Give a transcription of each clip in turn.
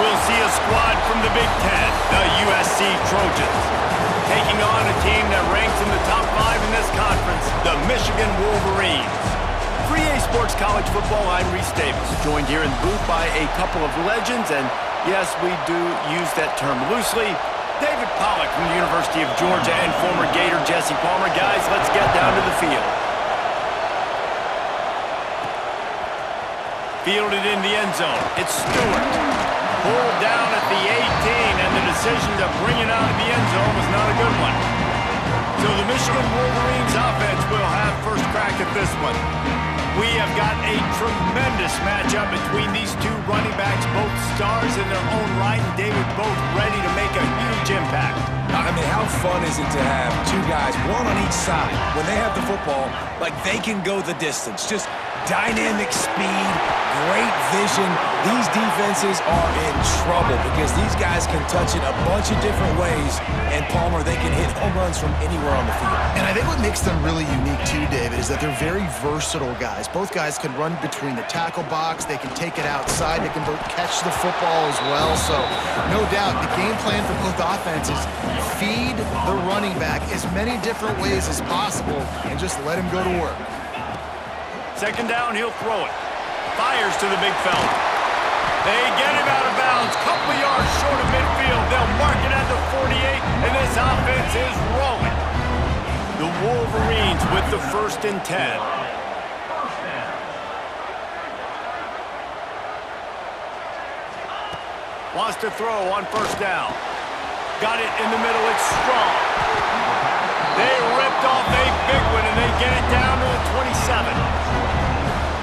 we'll see a squad from the Big Ten, the USC Trojans, taking on a team that ranks in the top 5 in this conference, the Michigan Wolverines. For EA Sports College Football, I'm Reese Davis, joined here in the booth by a couple of legends, and yes, we do use that term loosely. David Pollack from the University of Georgia and former Gator Jesse Palmer. Guys, let's get down to the field. Fielded in the end zone. It's Stewart. Pulled down at the 18, and the decision to bring it out of the end zone was not a good one. So the Michigan Wolverines offense will have first crack at this one. We have got a tremendous matchup between these two running backs, both stars in their own right, and David both ready to make a huge impact. I mean, how fun is it to have two guys, one on each side, when they have the football, like they can go the distance. Just dynamic speed, great vision. These defenses are in trouble because these guys can touch it a bunch of different ways, and Palmer, they can hit home runs from anywhere on the field. And I think what makes them really unique too, David, is that they're very versatile guys. Both guys can run between the tackle box, they can take it outside, they can both catch the football as well. So no doubt the game plan for both offenses, feed the running back as many different ways as possible and just let him go to work. Second down, he'll throw it. Fires to the big fella. They get him out of bounds. Couple of yards short of midfield. They'll mark it at the 48, and this offense is rolling. The Wolverines with the 1st and 10. Wants to throw on 1st down. Got it in the middle. It's Strong. They ripped off a big one, and they get it down to the 27.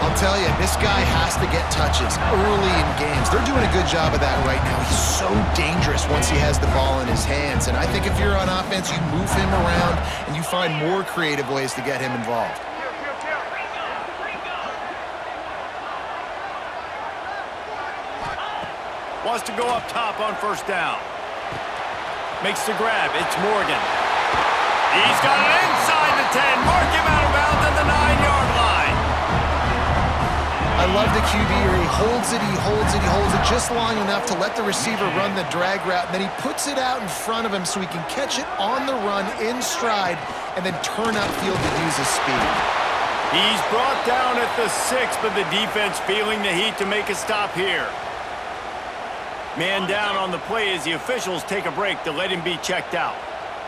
I'll tell you, this guy has to get touches early in games. They're doing a good job of that right now. He's so dangerous once he has the ball in his hands. And I think if you're on offense, you move him around and you find more creative ways to get him involved. Wants to go up top on 1st down. Makes the grab. It's Morgan. He's got it inside the 10. Mark him out of bounds at the 9-yard line. I love the QB here. He holds it, he holds it, he holds it just long enough to let the receiver run the drag route, and then he puts it out in front of him so he can catch it on the run in stride and then turn upfield to use his speed. He's brought down at the 6, but the defense feeling the heat to make a stop here. Man down on the play as the officials take a break to let him be checked out.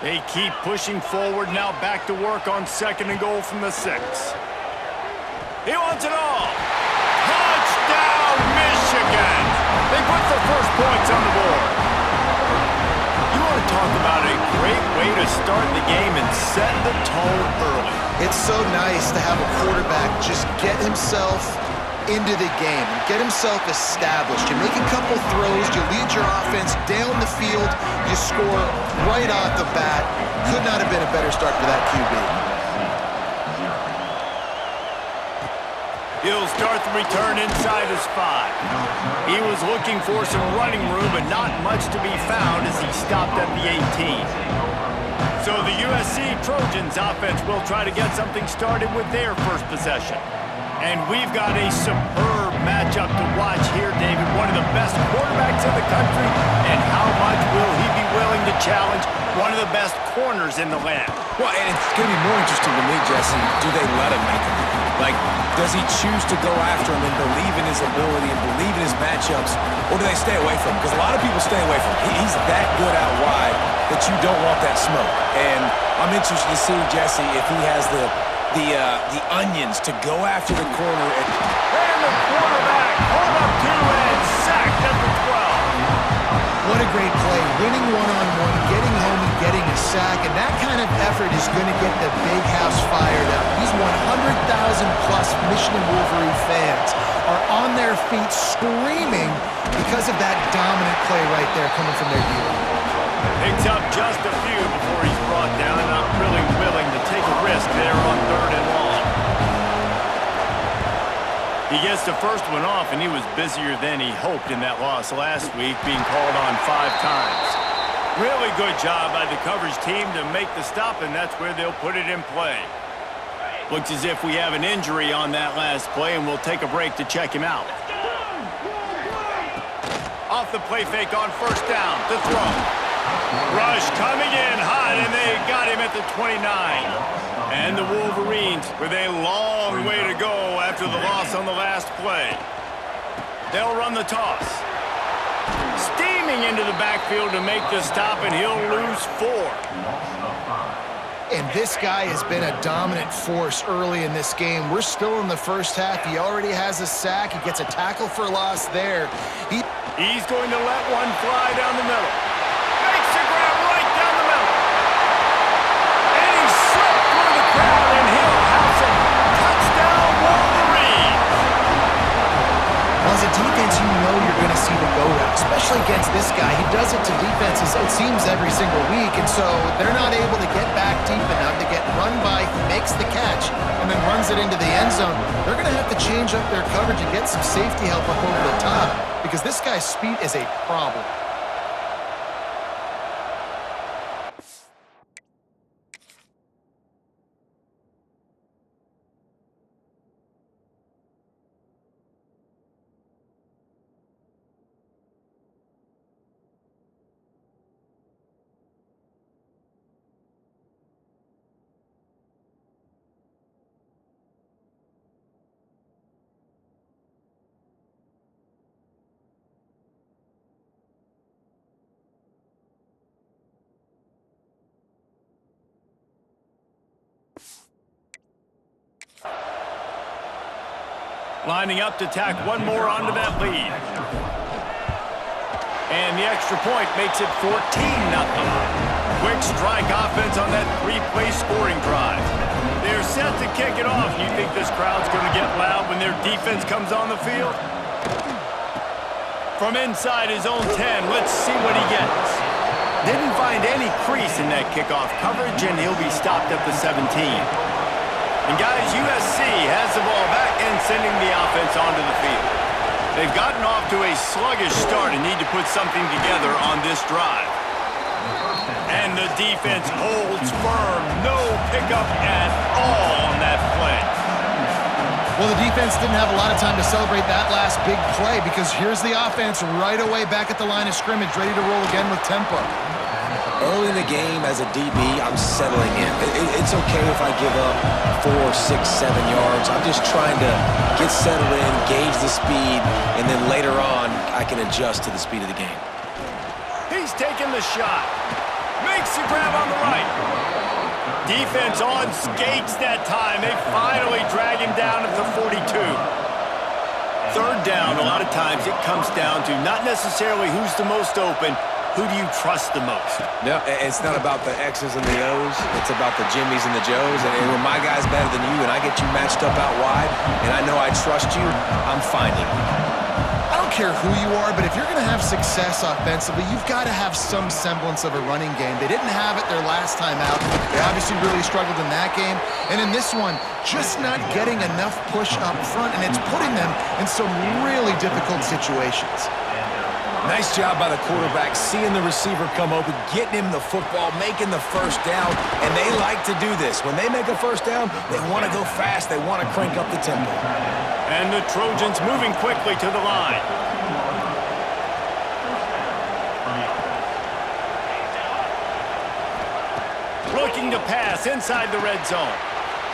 They keep pushing forward, now back to work on 2nd and goal from the 6. He wants it all. Touchdown, Michigan! They put the first points on the board. You want to talk about a great way to start the game and set the tone early. It's so nice to have a quarterback just get himself into the game, get himself established. You make a couple throws, you lead your offense down the field, you score right off the bat. Could not have been a better start for that QB. He'll start the return inside his 5. He was looking for some running room, but not much to be found as he stopped at the 18. So the USC Trojans offense will try to get something started with their first possession. And we've got a superb matchup to watch here, David. One of the best quarterbacks in the country, and how much will he be willing to challenge one of the best corners in the land? Well, and it's going to be more interesting to me, Jesse, do they let him make him? Like, does he choose to go after him and believe in his ability and believe in his matchups, or do they stay away from him? Because a lot of people stay away from him. He's that good out wide that you don't want that smoke. And I'm interested to see, Jesse, if he has the onions to go after the corner. And the quarterback pulled up 2 and sacked at the 12. What a great play. Winning one-on-one, getting home and getting a sack, and that kind of effort is going to get the big house fired up. These 100,000-plus Michigan Wolverine fans are on their feet screaming because of that dominant play right there coming from their D-line. Picks up just a few before he's brought down, and not really willing to take a risk there on 3rd and long. He gets the first one off, and he was busier than he hoped in that loss last week, being called on 5 times. Really good job by the coverage team to make the stop, and that's where they'll put it in play. Looks as if we have an injury on that last play, and we'll take a break to check him out. Off the play fake on first down to throw. Rush coming in hot, and they got him at the 29. And the Wolverines with a long way to go after the loss on the last play. They'll run the toss. Steaming into the backfield to make the stop, and he'll lose 4. And this guy has been a dominant force early in this game. We're still in the first half. He already has a sack. He gets a tackle for loss there. He's going to let one fly down the middle. Makes a grab right down the middle. And he slipped through the crowd, and he'll house it. Touchdown, Wolverine! Well, as a defense, you know you're going to see the go route, especially against this guy. He does it to defenses, it seems, every single week, and so they're not able to get back deep enough to get run by. He makes the catch and then runs it into the end zone. They're going to have to change up their coverage and get some safety help up over the top because this guy's speed is a problem. Lining up to tack one more onto that lead. And the extra point makes it 14-0. Quick strike offense on that 3-play scoring drive. They're set to kick it off. You think this crowd's going to get loud when their defense comes on the field? From inside his own 10, let's see what he gets. Didn't find any crease in that kickoff coverage, and he'll be stopped at the 17. And guys, USC has the ball back and sending the offense onto the field. They've gotten off to a sluggish start and need to put something together on this drive. And the defense holds firm. No pickup at all on that play. Well, the defense didn't have a lot of time to celebrate that last big play because here's the offense right away back at the line of scrimmage, ready to roll again with tempo. Early in the game, as a DB, I'm settling in. It's okay if I give up 4, 6, 7 yards. I'm just trying to get settled in, gauge the speed, and then later on, I can adjust to the speed of the game. He's taking the shot. Makes the grab on the right. Defense on skates that time. They finally drag him down at the 42. Third down, a lot of times it comes down to not necessarily who's the most open, who do you trust the most? No, it's not about the X's and the O's. It's about the Jimmys and the Joes. And when my guy's better than you and I get you matched up out wide and I know I trust you, I'm finding you. I don't care who you are, but if you're going to have success offensively, you've got to have some semblance of a running game. They didn't have it their last time out. They obviously really struggled in that game. And in this one, just not getting enough push up front, and it's putting them in some really difficult situations. Nice job by the quarterback, seeing the receiver come open, getting him the football, making the first down, and they like to do this. When they make a first down, they want to go fast. They want to crank up the tempo. And the Trojans moving quickly to the line. Looking to pass inside the red zone.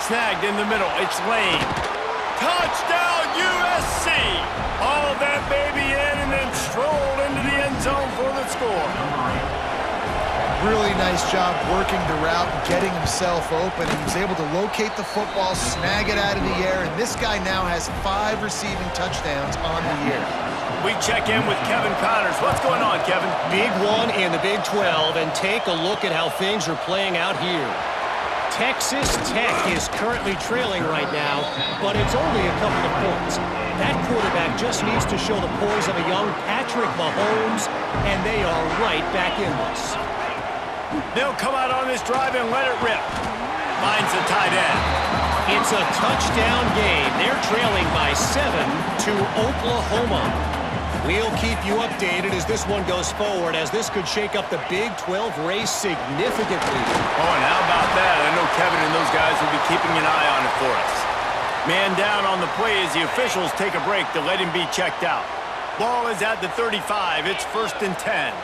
Snagged in the middle. It's Lane. Touchdown, USC! All that baby in and then strolled into the end zone for the score. Really nice job working the route and getting himself open. He was able to locate the football, snag it out of the air, and this guy now has 5 receiving touchdowns on the year. We check in with Kevin Connors. What's going on, Kevin? Big one in the Big 12, and take a look at how things are playing out here. Texas Tech is currently trailing right now, but it's only a couple of points. That quarterback just needs to show the poise of a young Patrick Mahomes, and they are right back in this. They'll come out on this drive and let it rip. Finds the tight end. It's a touchdown game. They're trailing by 7 to Oklahoma. We'll keep you updated as this one goes forward, as this could shake up the Big 12 race significantly. Oh, and how about that? I know Kevin and those guys will be keeping an eye on it for us. Man down on the play as the officials take a break to let him be checked out. Ball is at the 35. It's 1st and 10.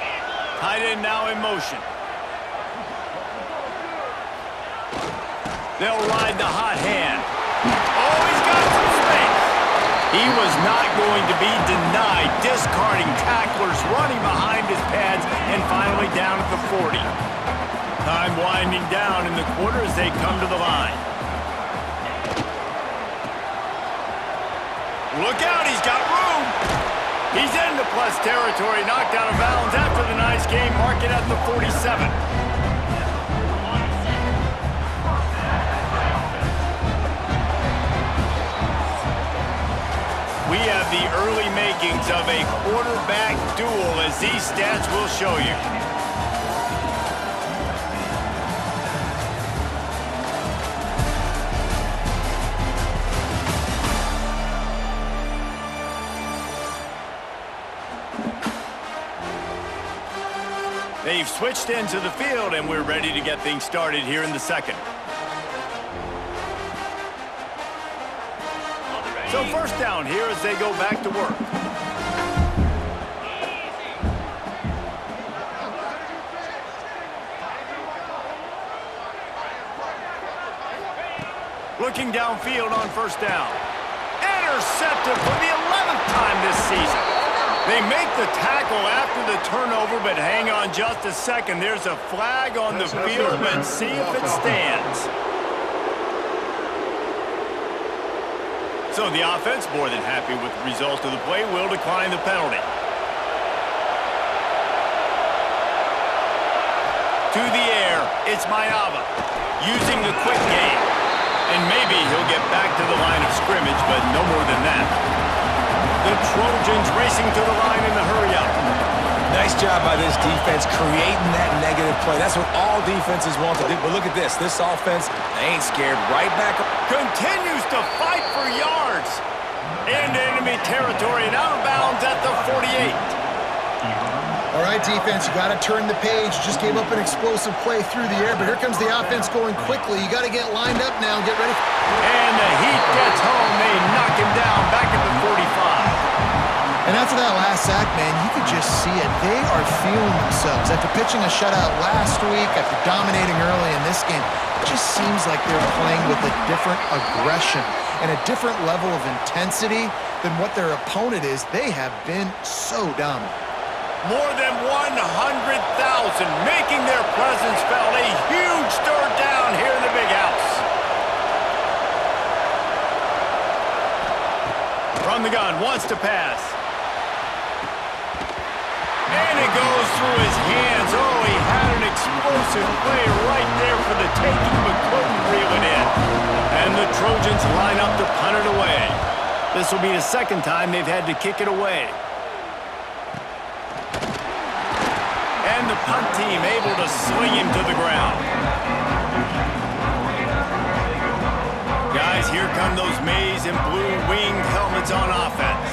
Tight end now in motion. They'll ride the hot hand. Oh, he's got some space. He was not going to be denied, discarding tacklers, running behind his pads, and finally down at the 40. Time winding down in the quarter as they come to the line. Look out, he's got room. He's into plus territory, knocked out of bounds after the nice game, mark it at the 47. We have the early makings of a quarterback duel, as these stats will show you. They've switched into the field, and we're ready to get things started here in the second. So 1st down here as they go back to work. Looking downfield on 1st down. Intercepted for the 11th time this season. They make the tackle after the turnover, but hang on just a second. There's a flag on the field. Let's see if it stands. So the offense, more than happy with the result of the play, will decline the penalty. To the air, it's Mayava, using the quick game. And maybe he'll get back to the line of scrimmage, but no more than that. The Trojans racing to the line in the hurry-up. Nice job by this defense creating that negative play. That's what all defenses want to do. But look at this. This offense, they ain't scared. Right back up. Continues to fight for yards. Into enemy territory and out of bounds at the 48. All right, defense, you got to turn the page. Just gave up an explosive play through the air, but here comes the offense going quickly. You got to get lined up now and get ready. And the heat gets home. They knock him down back at the 45. And after that last sack, man, you could just see it. They are feeling themselves. After pitching a shutout last week, after dominating early in this game, it just seems like they're playing with a different aggression and a different level of intensity than what their opponent is. They have been so dominant. More than 100,000 making their presence felt. A huge third down here in the big house. From the gun, wants to pass. And it goes through his hands. Oh, he had an explosive play right there for the taking, but couldn't reel it in. And the Trojans line up to punt it away. This will be the 2nd time they've had to kick it away. And the punt team able to sling him to the ground. Guys, here come those maize and blue winged helmets on offense.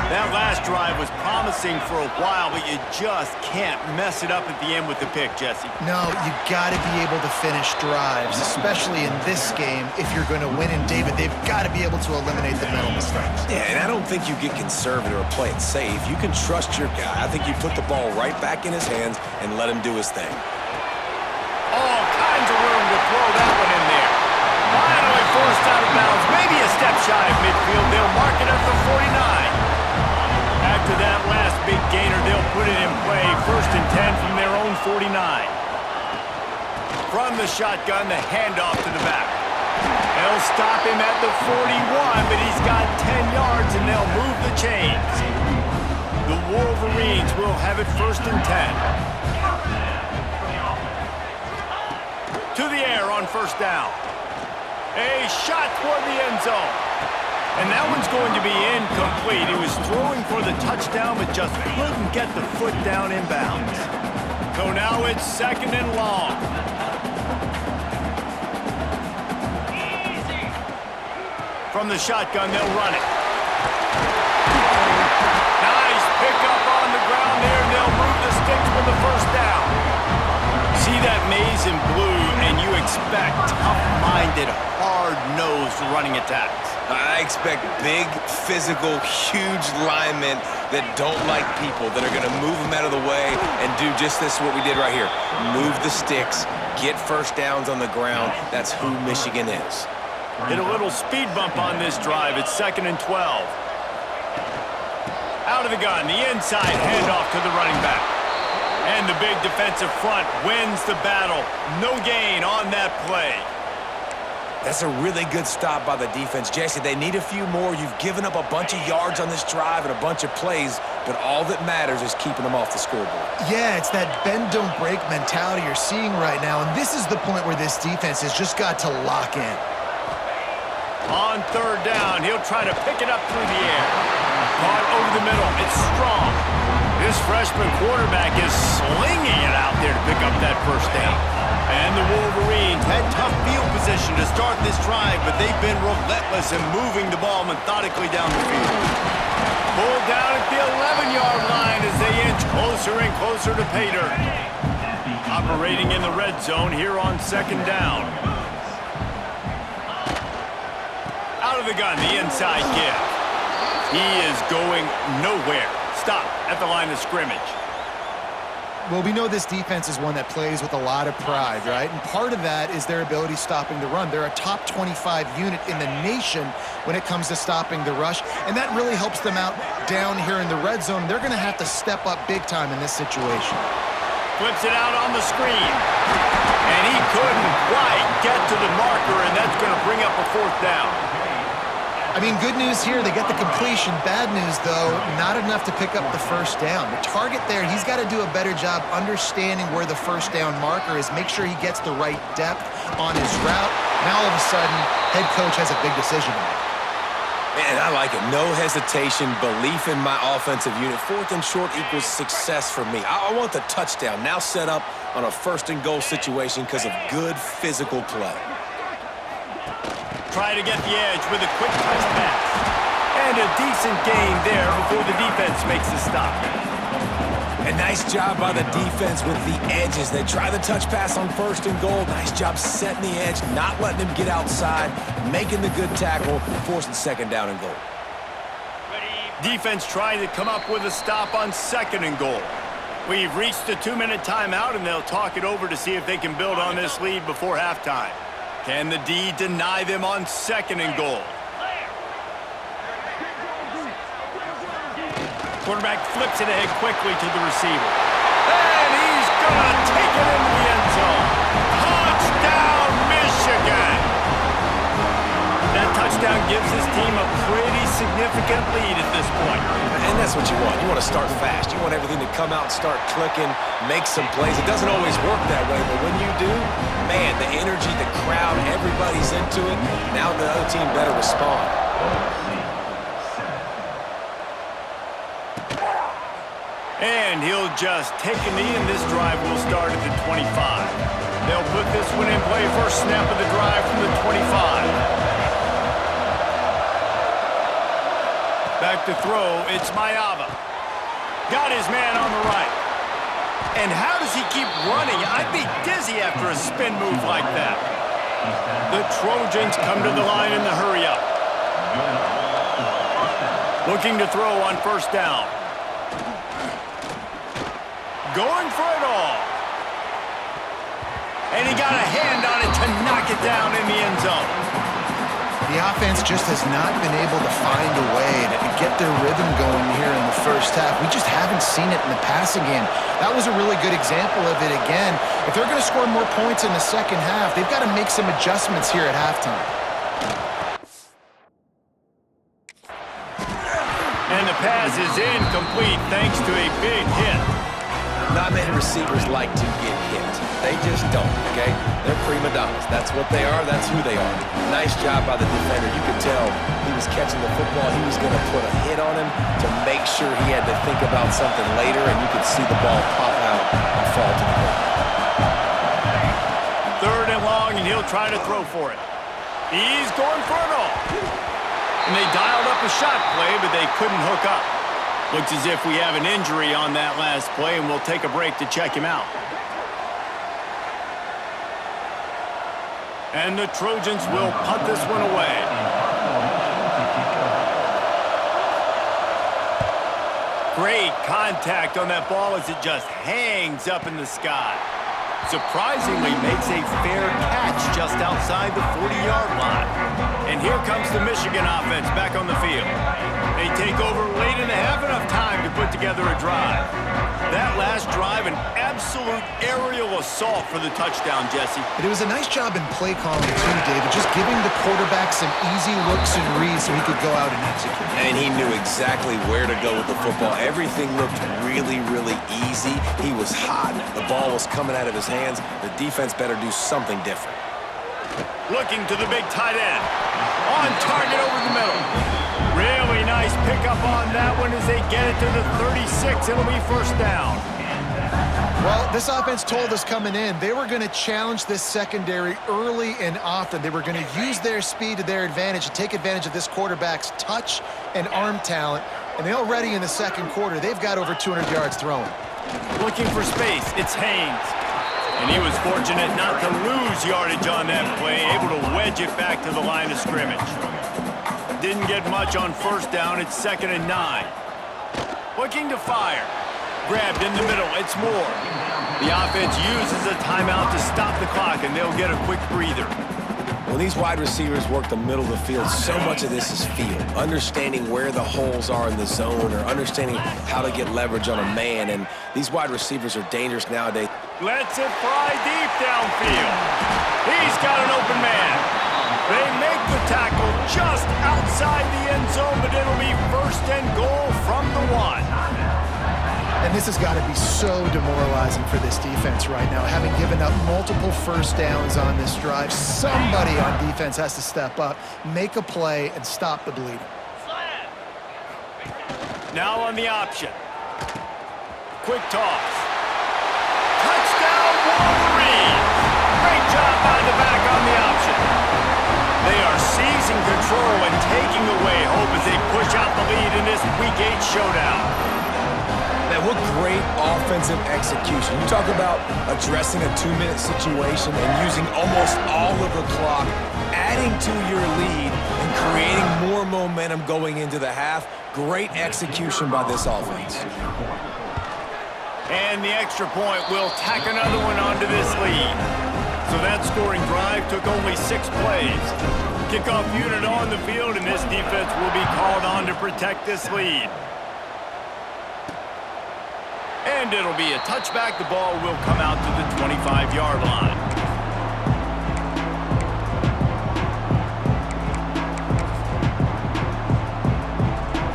That last drive was promising for a while, but you just can't mess it up at the end with the pick, Jesse. No, you got to be able to finish drives, especially in this game. If you're going to win in David, they've got to be able to eliminate the mental mistakes. Yeah, and I don't think you get conservative or play it safe. You can trust your guy. I think you put the ball right back in his hands and let him do his thing. All kinds of room to throw that one in there. Finally forced out of bounds, maybe a step shy of midfield. They'll mark it at the 49. After that last big gainer, they'll put it in play. 1st and 10 from their own 49. From the shotgun, the handoff to the back. They'll stop him at the 41, but he's got 10 yards, and they'll move the chains. The Wolverines will have it 1st and 10. To the air on 1st down. A shot toward the end zone. And that one's going to be incomplete. He was throwing for the touchdown, but just couldn't get the foot down inbounds. So now it's 2nd and long. From the shotgun, they'll run it. Nice pickup on the ground there, and they'll move the sticks with the 1st down. See that maize and blue, and you expect tough-minded, hard-nosed running attacks. I expect big, physical, huge linemen that don't like people, that are going to move them out of the way and do just this, what we did right here. Move the sticks, get first downs on the ground. That's who Michigan is. Hit a little speed bump on this drive. It's 2nd and 12. Out of the gun, the inside handoff to the running back. And the big defensive front wins the battle. No gain on that play. That's a really good stop by the defense. Jesse, they need a few more. You've given up a bunch of yards on this drive and a bunch of plays, but all that matters is keeping them off the scoreboard. Yeah, it's that bend, don't break mentality you're seeing right now, and this is the point where this defense has just got to lock in. On 3rd down, he'll try to pick it up through the air. Caught over the middle. It's strong. This freshman quarterback is slinging it out there to pick up that first down. And the Wolverines had tough field position to start this drive, but they've been relentless in moving the ball methodically down the field. Pulled down at the 11-yard line as they inch closer and closer to pay dirt. Operating in the red zone here on 2nd down. Out of the gun, the inside give. He is going nowhere. Stop at the line of scrimmage. Well, we know this defense is one that plays with a lot of pride, right? And part of that is their ability stopping the run. They're a top 25 unit in the nation when it comes to stopping the rush, and that really helps them out down here in the red zone. They're going to have to step up big time in this situation. Flips it out on the screen. And he couldn't quite get to the marker, and that's going to bring up a 4th down. I mean, good news here, they get the completion. Bad news, though, not enough to pick up the first down. The target there, he's got to do a better job understanding where the first down marker is, make sure he gets the right depth on his route. Now, all of a sudden, head coach has a big decision to make. Man, I like it. No hesitation, belief in my offensive unit. 4th and short equals success for me. I want the touchdown now set up on a 1st and goal situation because of good physical play. Try to get the edge with a quick touch pass. And a decent gain there before the defense makes the stop. A nice job by the defense with the edges. They try the touch pass on 1st and goal. Nice job setting the edge, not letting him get outside, making the good tackle, forcing 2nd down and goal. Defense trying to come up with a stop on 2nd and goal. We've reached the 2-minute timeout, and they'll talk it over to see if they can build on this lead before halftime. Can the D deny them on 2nd and goal? Quarterback flips it ahead quickly to the receiver. And he's going to take it into the end zone. Touchdown, Michigan! That touchdown gives his team a pretty significant lead at this point. And that's what you want. You want to start fast. You want everything to come out and start clicking, make some plays. It doesn't always work that way, but when you do, man, the energy, the crowd, everybody's into it. Now the other team better respond. And he'll just take a knee, and this drive will start at the 25. They'll put this one in play. First snap of the drive from the 25. Back to throw, it's Mayava. Got his man on the right. And how does he keep running? I'd be dizzy after a spin move like that. The Trojans come to the line in the hurry-up. Looking to throw on 1st down. Going for it all. And he got a hand on it to knock it down in the end zone. The offense just has not been able to find a way to get their rhythm going here in the first half. We just haven't seen it in the passing game. That was a really good example of it again. If they're going to score more points in the second half, they've got to make some adjustments here at halftime. And the pass is incomplete thanks to a big hit. Not many receivers like to get hit. They just don't, okay? They're prima donnas. That's what they are. That's who they are. Nice job by the defender. You could tell he was catching the football. He was going to put a hit on him to make sure he had to think about something later, and you could see the ball pop out and fall to the ground. 3rd and long, and he'll try to throw for it. He's going for it all. And they dialed up a shot play, but they couldn't hook up. Looks as if we have an injury on that last play, and we'll take a break to check him out. And the Trojans will punt this one away. Great contact on that ball as it just hangs up in the sky. Surprisingly makes a fair catch just outside the 40-yard line. And here comes the Michigan offense back on the field. They take over late in the half, enough time to put together a drive. That last drive, an absolute aerial assault for the touchdown, Jesse. But it was a nice job in play calling too, David, just giving the quarterback some easy looks and reads so he could go out and execute. And he knew exactly where to go with the football. Everything looked really, really easy. He was hot. The ball was coming out of his hands. The defense better do something different. Looking to the big tight end. On target over the middle. Really nice pickup on that one as they get it to the 36. It'll be first down. Well, this offense told us coming in they were going to challenge this secondary early and often. They were going to use their speed to their advantage and take advantage of this quarterback's touch and arm talent. And they already in the second quarter, they've got over 200 yards thrown. Looking for space, it's Haynes. And he was fortunate not to lose yardage on that play, able to wedge it back to the line of scrimmage. Didn't get much on first down, it's 2nd and 9. Looking to fire. Grabbed in the middle, it's Moore. The offense uses a timeout to stop the clock, and they'll get a quick breather. When these wide receivers work the middle of the field, so much of this is feel. Understanding where the holes are in the zone or understanding how to get leverage on a man. And these wide receivers are dangerous nowadays. Lets it fly deep downfield. He's got an open man. They make the tackle just outside the end zone, but it'll be 1st and goal from the 1. And this has got to be so demoralizing for this defense right now. Having given up multiple first downs on this drive, somebody on defense has to step up, make a play, and stop the bleeding. Now on the option. Quick toss. Touchdown, Wolverine! Great job by the back on the option. They are seizing control and taking away hope as they push out the lead in this Week 8 showdown. Man, what great offensive execution. You talk about addressing a 2-minute situation and using almost all of the clock, adding to your lead and creating more momentum going into the half. Great execution by this offense. And the extra point will tack another one onto this lead. So that scoring drive took only 6 plays. Kickoff unit on the field, and this defense will be called on to protect this lead. And it'll be a touchback. The ball will come out to the 25-yard line.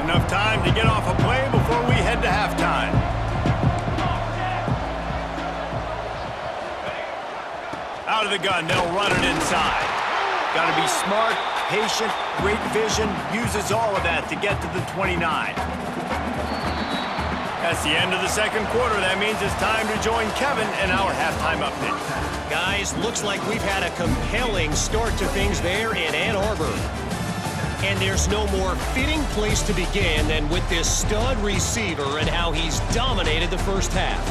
Enough time to get off a play before we head to halftime. Out of the gun, they'll run it inside. Got to be smart, patient, great vision, uses all of that to get to the 29. That's the end of the second quarter. That means it's time to join Kevin in our halftime update. Guys, looks like we've had a compelling start to things there in Ann Arbor. And there's no more fitting place to begin than with this stud receiver and how he's dominated the first half.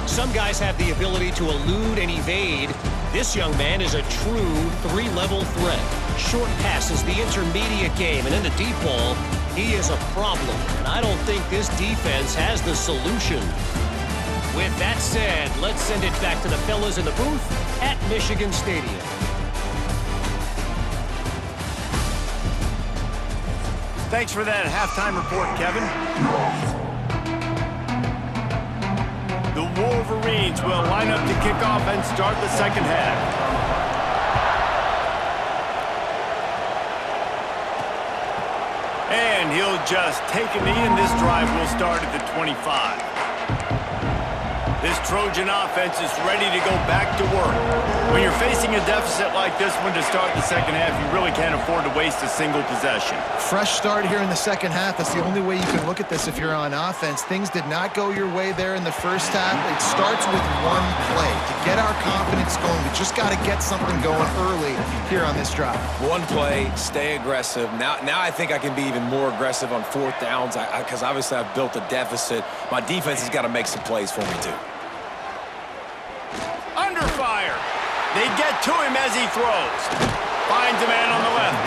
Some guys have the ability to elude and evade. This young man is a true 3-level threat. Short passes, the intermediate game, and in the deep ball, he is a problem. And I don't think this defense has the solution. With that said, let's send it back to the fellas in the booth at Michigan Stadium. Thanks for that halftime report, Kevin. The Wolverines will line up to kick off and start the second half. And he'll just take a knee, and this drive will start at the 25. This Trojan offense is ready to go back to work. When you're facing a deficit like this one to start the second half, you really can't afford to waste a single possession. Fresh start here in the second half. That's the only way you can look at this if you're on offense. Things did not go your way there in the first half. It starts with one play. To get our confidence going, we just got to get something going early here on this drive. One play, stay aggressive. Now I think I can be even more aggressive on 4th downs because obviously I've built a deficit. My defense has got to make some plays for me too. Under fire. They get to him as he throws. Finds a man on the left.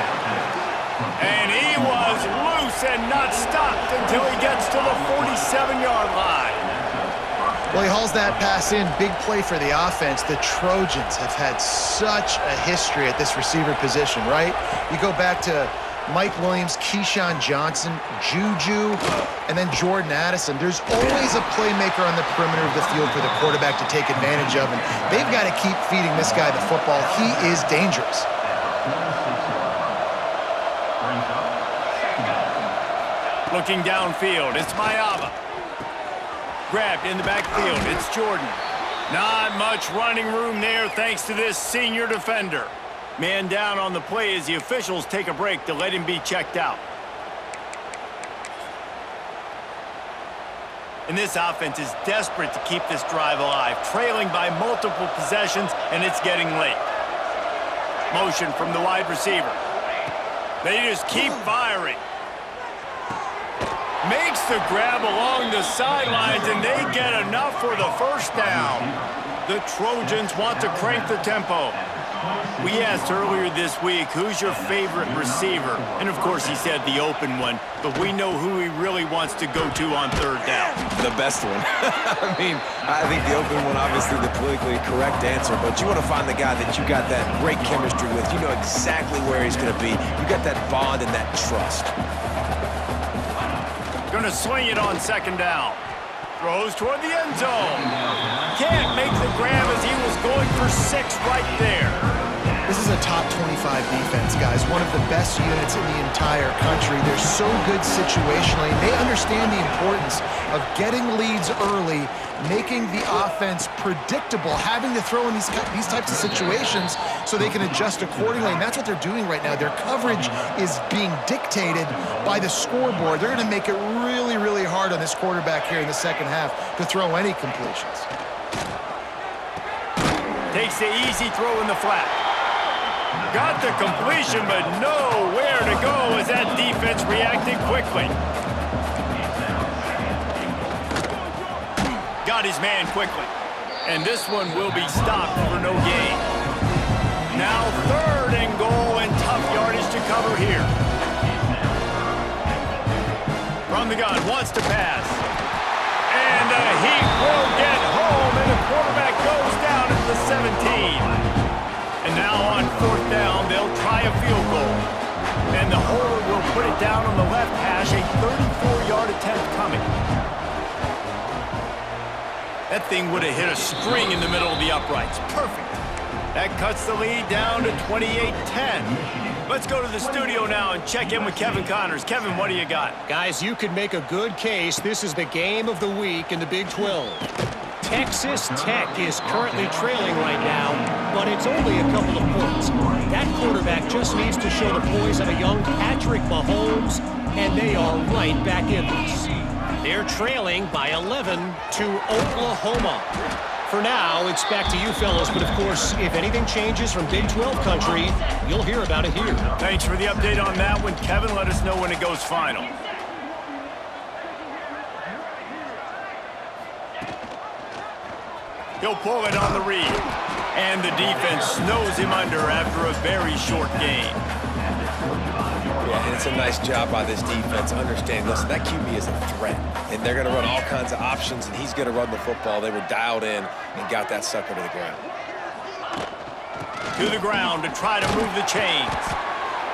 And he was loose and not stopped until he gets to the 47-yard line. Well, he hauls that pass in. Big play for the offense. The Trojans have had such a history at this receiver position, right? You go back to Mike Williams, Keyshawn Johnson, Juju, and then Jordan Addison. There's always a playmaker on the perimeter of the field for the quarterback to take advantage of, and they've got to keep feeding this guy the football. He is dangerous. Looking downfield, it's Mayava. Grabbed in the backfield, it's Jordan. Not much running room there thanks to this senior defender. Man down on the play as the officials take a break to let him be checked out. And this offense is desperate to keep this drive alive, trailing by multiple possessions, and it's getting late. Motion from the wide receiver. They just keep firing. Makes the grab along the sidelines, and they get enough for the first down. The Trojans want to crank the tempo. We asked earlier this week, who's your favorite receiver? And of course he said the open one, but we know who he really wants to go to on third down. The best one. I mean, I think the open one, obviously the politically correct answer, but you want to find the guy that you got that great chemistry with. You know exactly where he's going to be. You got that bond and that trust. Gonna swing it on second down. Throws toward the end zone. Can't make the grab as he was going for 6 right there. This is a top 25 defense, guys. One of the best units in the entire country. They're so good situationally. They understand the importance of getting leads early, making the offense predictable, having to throw in these types of situations so they can adjust accordingly. And that's what they're doing right now. Their coverage is being dictated by the scoreboard. They're going to make it really, really hard on this quarterback here in the second half to throw any completions. Takes the easy throw in the flat. Got the completion, but nowhere to go as that defense reacted quickly. Got his man quickly. And this one will be stopped for no gain. Now 3rd and goal and tough yardage to cover here. From the gun, wants to pass. And the heat will get home, and the quarterback goes down at the 17. And now on 4th down, they'll try a field goal. And the holder will put it down on the left hash, a 34-yard attempt coming. That thing would have hit a string in the middle of the uprights. Perfect. That cuts the lead down to 28-10. Let's go to the studio now and check in with Kevin Connors. Kevin, what do you got? Guys, you could make a good case. This is the game of the week in the Big 12. Texas Tech is currently trailing right now, but it's only a couple of points. That quarterback just needs to show the poise of a young Patrick Mahomes, and they are right back in this. They're trailing by 11 to Oklahoma. For now, it's back to you fellas, but of course, if anything changes from Big 12 country, you'll hear about it here. Thanks for the update on that one, Kevin. Let us know when it goes final. He'll pull it on the read. And the defense snows him under after a very short game. Yeah, and it's a nice job by this defense understanding, listen, that QB is a threat. And they're going to run all kinds of options, and he's going to run the football. They were dialed in and got that sucker to the ground. To the ground to try to move the chains.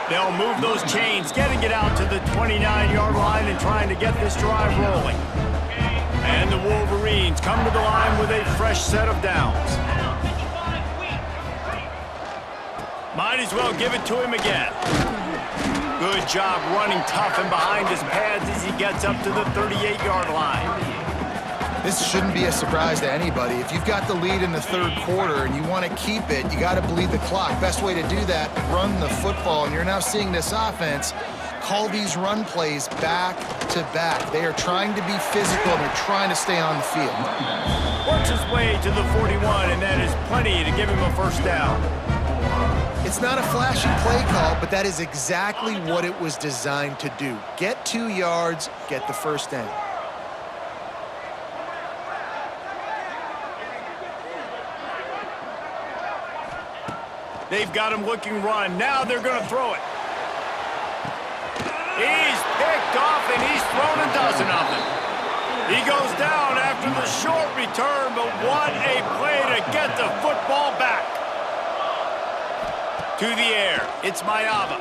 They'll move those chains, getting it out to the 29-yard line and trying to get this drive rolling. And the Wolverines come to the line with a fresh set of downs. Might as well give it to him again. Good job running tough and behind his pads as he gets up to the 38-yard line. This shouldn't be a surprise to anybody. If you've got the lead in the 3rd quarter and you want to keep it, you got to bleed the clock. Best way to do that, run the football. And you're now seeing this offense call these run plays back to back. They are trying to be physical, and they're trying to stay on the field. Works his way to the 41, and that is plenty to give him a first down. It's not a flashy play call, but that is exactly what it was designed to do. Get 2 yards, get the first down. They've got him looking run. Now they're going to throw it. He's picked off and he's thrown a dozen of them. He goes down after the short return, but what a play to get the football back. To the air, it's Maiava.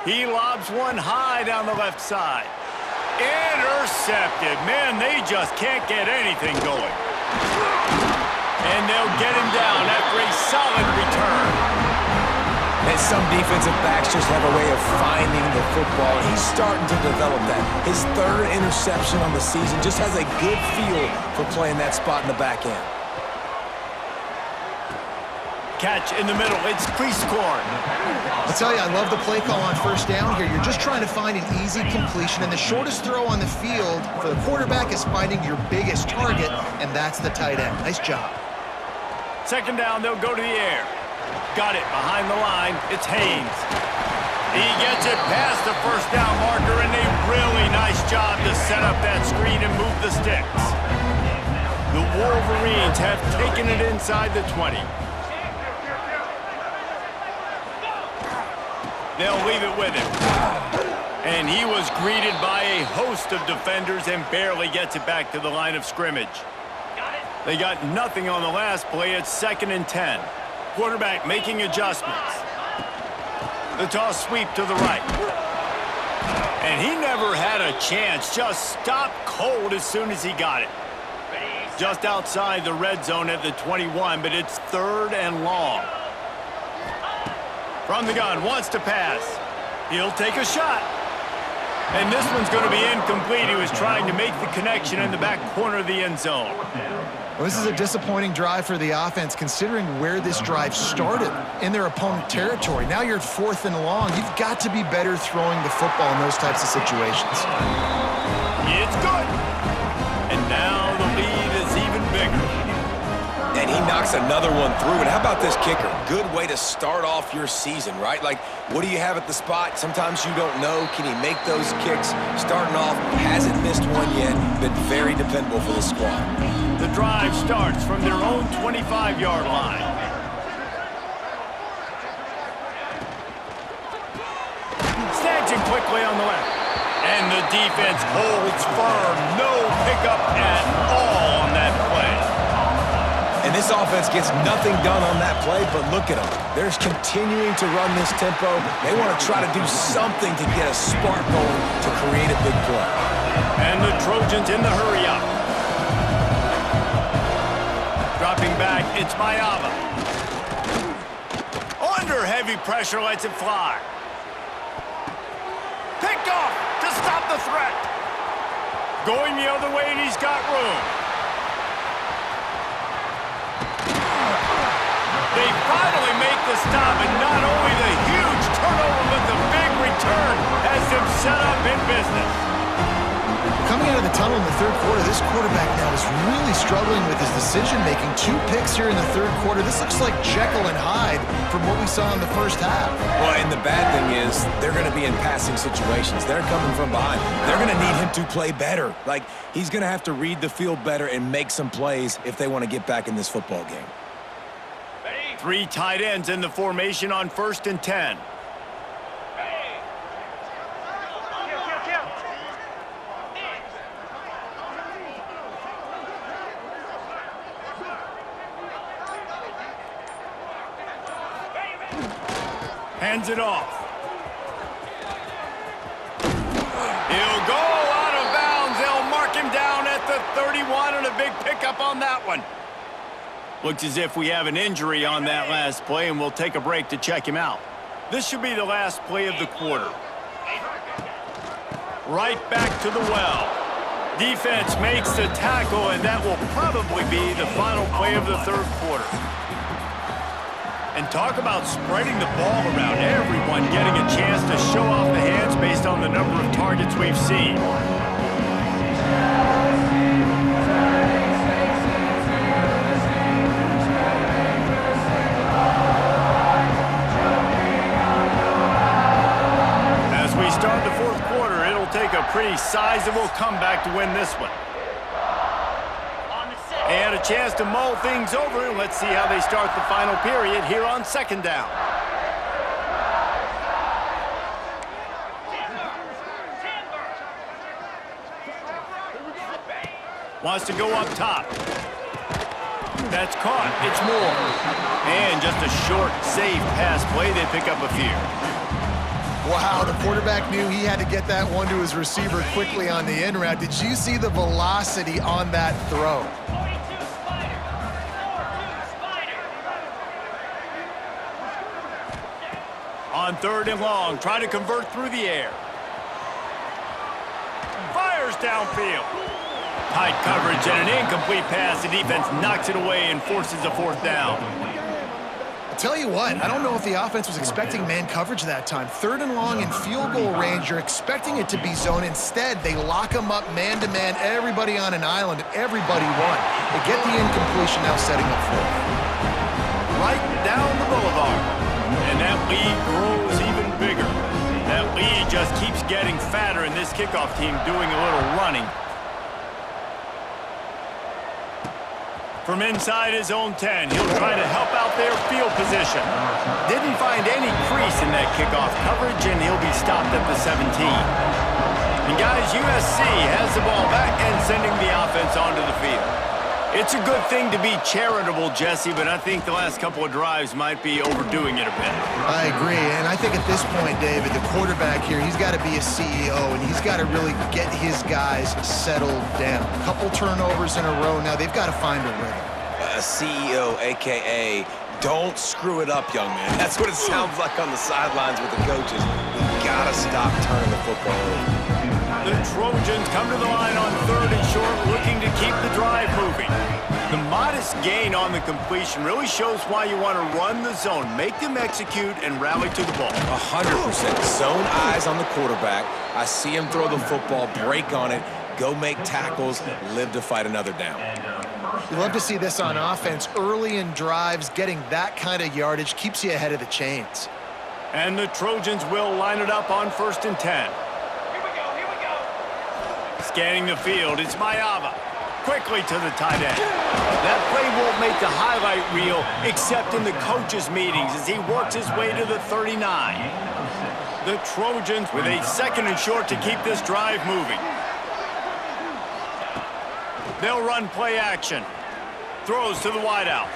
He lobs one high down the left side. Intercepted. Man, they just can't get anything going. And they'll get him down after a solid return. And some defensive backs just have a way of finding the football. He's starting to develop that. His third interception on the season just has a good feel for playing that spot in the back end. Catch in the middle. It's Cleasecorn. I'll tell you, I love the play call on first down here. You're just trying to find an easy completion, and the shortest throw on the field for the quarterback is finding your biggest target, and that's the tight end. Nice job. Second down, they'll go to the air. Got it behind the line. It's Haynes. He gets it past the first down marker, and a really nice job to set up that screen and move the sticks. The Wolverines have taken it inside the 20. They'll leave it with him. And he was greeted by a host of defenders and barely gets it back to the line of scrimmage. They got nothing on the last play. It's 2nd and 10. Quarterback making adjustments. The toss sweep to the right. And he never had a chance. Just stopped cold as soon as he got it. Just outside the red zone at the 21, but it's 3rd and long. From the gun, wants to pass. He'll take a shot. And this one's going to be incomplete. He was trying to make the connection in the back corner of the end zone. Well, this is a disappointing drive for the offense, considering where this drive started, in their opponent territory. Now you're at 4th and long. You've got to be better throwing the football in those types of situations. It's good. And now the lead is even bigger. And he knocks another one through. And how about this kicker? Good way to start off your season, right? Like, what do you have at the spot? Sometimes you don't know. Can he make those kicks? Starting off, hasn't missed one yet. Been very dependable for the squad. The drive starts from their own 25-yard line. Snatching quickly on the left. And the defense holds firm. No pickup at all on that play. And this offense gets nothing done on that play, but look at them. They're continuing to run this tempo. They want to try to do something to get a spark going to create a big play. And the Trojans in the hurry-up. Dropping back, it's Maiava. Under heavy pressure, lets it fly. Picked off to stop the threat. Going the other way, and he's got room. They finally make the stop, and not only the huge turnover, but the big return has them set up in business. Coming out of the tunnel in the 3rd quarter, this quarterback now is really struggling with his decision-making. 2 picks here in the 3rd quarter. This looks like Jekyll and Hyde from what we saw in the first half. Well, and the bad thing is they're going to be in passing situations. They're coming from behind. They're going to need him to play better. Like, he's going to have to read the field better and make some plays if they want to get back in this football game. 3 tight ends in the formation on 1st and 10. Hands it off. He'll go out of bounds. They'll mark him down at the 31, and a big pickup on that one. Looks as if we have an injury on that last play, and we'll take a break to check him out. This should be the last play of the quarter. Right back to the well. Defense makes the tackle, and that will probably be the final play of the 3rd quarter. And talk about spreading the ball around. Everyone getting a chance to show off the hands based on the number of targets we've seen. As we start the 4th quarter, it'll take a pretty sizable comeback to win this one. They had a chance to mull things over, and let's see how they start the final period here on 2nd down. Wants to go up top. That's caught. It's Moore. And just a short, safe pass play. They pick up a few. Wow, the quarterback knew he had to get that one to his receiver quickly on the in route. Did you see the velocity on that throw? On 3rd and long, trying to convert through the air. Fires downfield. Tight coverage and an incomplete pass. The defense knocks it away and forces a 4th down. I'll tell you what, I don't know if the offense was expecting man coverage that time. 3rd and long in field goal range, you're expecting it to be zone. Instead, they lock them up man-to-man, everybody on an island, everybody won. They get the incompletion now setting up 4th. Right down the boulevard. And that lead grows even bigger. That lead just keeps getting fatter, and this kickoff team doing a little running. From inside his own 10, he'll try to help out their field position. Didn't find any crease in that kickoff coverage, and he'll be stopped at the 17. And guys, USC has the ball back and sending the offense onto the field. It's a good thing to be charitable, Jesse, but I think the last couple of drives might be overdoing it a bit. I agree, and I think at this point, David, the quarterback here, he's got to be a CEO, and he's got to really get his guys settled down. A couple turnovers in a row now. They've got to find a rhythm. A CEO, a.k.a. don't screw it up, young man. That's what it sounds like on the sidelines with the coaches. We got to stop turning the football over. The Trojans come to the line on 3rd and short, looking to keep the drive moving. The modest gain on the completion really shows why you want to run the zone, make them execute, and rally to the ball. 100%. Zone eyes on the quarterback. I see him throw the football, break on it, go make tackles, live to fight another down. You love to see this on offense. Early in drives, getting that kind of yardage keeps you ahead of the chains. And the Trojans will line it up on 1st and 10. Scanning the field, it's Mayava. Quickly to the tight end. That play won't make the highlight reel except in the coaches' meetings as he works his way to the 39. The Trojans with a 2nd and short to keep this drive moving. They'll run play action. Throws to the wideout.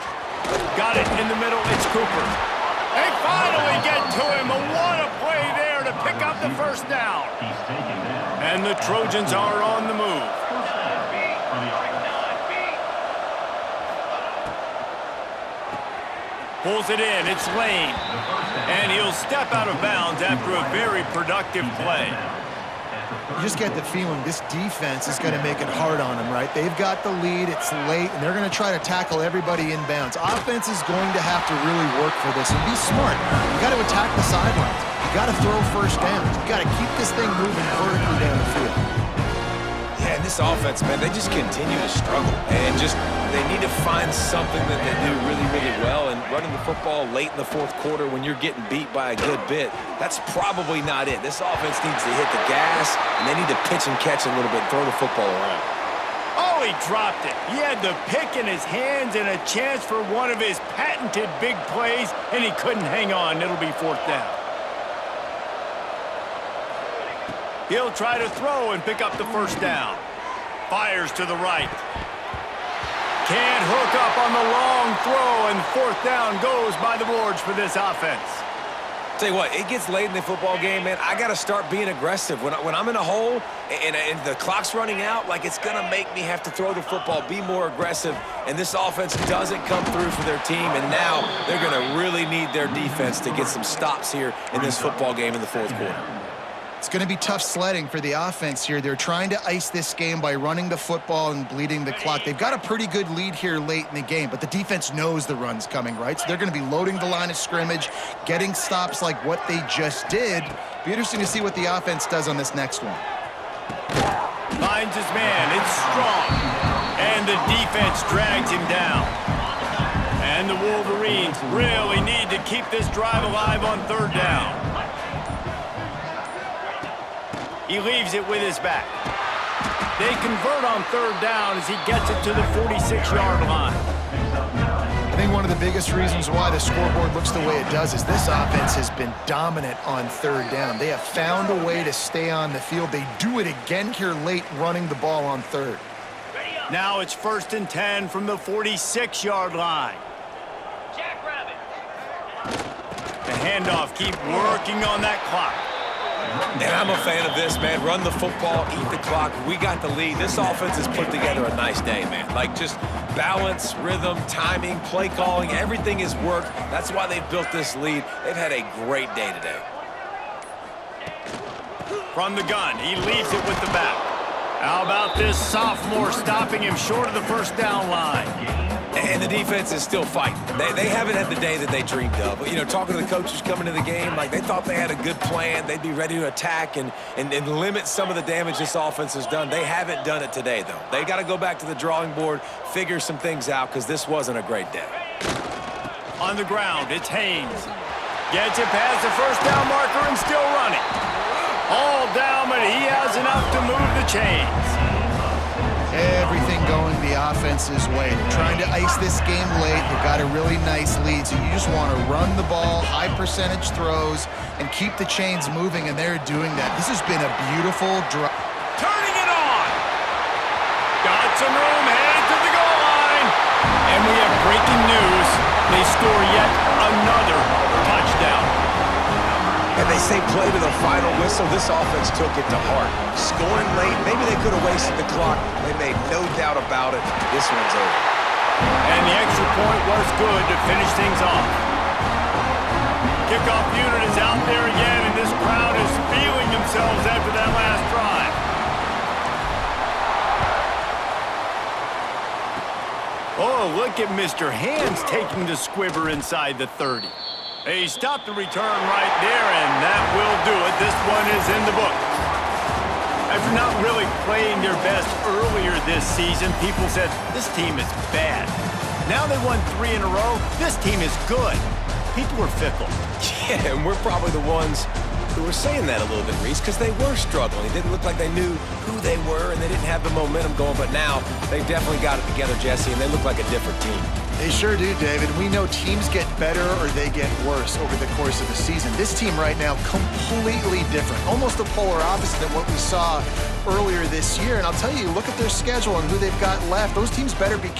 Got it in the middle, it's Cooper. They finally get to him. What a play there to pick up the 1st down. And the Trojans are on the move. Pulls it in, it's Lane. And he'll step out of bounds after a very productive play. You just get the feeling this defense is going to make it hard on them, right? They've got the lead, it's late, and they're going to try to tackle everybody inbounds. Offense is going to have to really work for this and be smart. You got to attack the sidelines. You got to throw 1st downs. You got to keep this thing moving vertically down the field. Yeah, and this offense, man, they just continue to struggle. And they need to find something that they do really, really well. And running the football late in the 4th quarter when you're getting beat by a good bit, that's probably not it. This offense needs to hit the gas, and they need to pitch and catch a little bit, throw the football around. Oh, he dropped it. He had the pick in his hands and a chance for one of his patented big plays, and he couldn't hang on. It'll be 4th down. He'll try to throw and pick up the 1st down. Fires to the right. Can't hook up on the long throw, and 4th down goes by the boards for this offense. Tell you what, it gets late in the football game, man. I got to start being aggressive. When I'm in a hole and the clock's running out, like it's going to make me have to throw the football, be more aggressive, and this offense doesn't come through for their team, and now they're going to really need their defense to get some stops here in this football game in the 4th quarter. It's going to be tough sledding for the offense here. They're trying to ice this game by running the football and bleeding the clock. They've got a pretty good lead here late in the game, but the defense knows the run's coming, right? So they're going to be loading the line of scrimmage, getting stops like what they just did. Be interesting to see what the offense does on this next one. Finds his man. It's strong. And the defense drags him down. And the Wolverines really need to keep this drive alive on 3rd down. He leaves it with his back. They convert on 3rd down as he gets it to the 46-yard line. I think one of the biggest reasons why the scoreboard looks the way it does is this offense has been dominant on 3rd down. They have found a way to stay on the field. They do it again here late running the ball on 3rd. Now it's 1st and 10 from the 46-yard line. The handoff, keep working on that clock. And I'm a fan of this, man. Run the football, eat the clock. We got the lead. This offense has put together a nice day, man. Like, just balance, rhythm, timing, play calling, everything has worked. That's why they've built this lead. They've had a great day today. From the gun, he leaves it with the back. How about this sophomore stopping him short of the first down line? And the defense is still fighting. They haven't had the day that they dreamed of. You know, talking to the coaches coming to the game, like they thought they had a good plan. They'd be ready to attack and limit some of the damage this offense has done. They haven't done it today, though. They got to go back to the drawing board, figure some things out, because this wasn't a great day. On the ground, it's Haynes. Gets it past the first down marker and still running. All down, but he has enough to move the chains. Everything going the offense's way. They're trying to ice this game late. They've got a really nice lead, so you just want to run the ball, high percentage throws, and keep the chains moving, and they're doing that. This has been a beautiful drive. Turning it on. Got some room, headed to the goal line. And we have breaking news. They score yet another touchdown. And they say play to the final whistle. This offense took it to heart. Scoring late, maybe they could have wasted the clock. They made no doubt about it. This one's over. And the extra point was good to finish things off. Kickoff unit is out there again, and this crowd is feeling themselves after that last drive. Oh, look at Mr. Hands taking the squibber inside the 30. He stopped the return right there, and that will do it. This one is in the books. After not really playing their best earlier this season, people said, this team is bad. Now they won 3 in a row. This team is good. People are fickle. Yeah, and we're probably the ones who were saying that a little bit, Reese, because they were struggling. It didn't look like they knew who they were, and they didn't have the momentum going. But now they've definitely got it together, Jesse, and they look like a different team. They sure do, David. We know teams get better or they get worse over the course of the season. This team right now, completely different. Almost the polar opposite of what we saw earlier this year. And I'll tell you, look at their schedule and who they've got left. Those teams better be careful.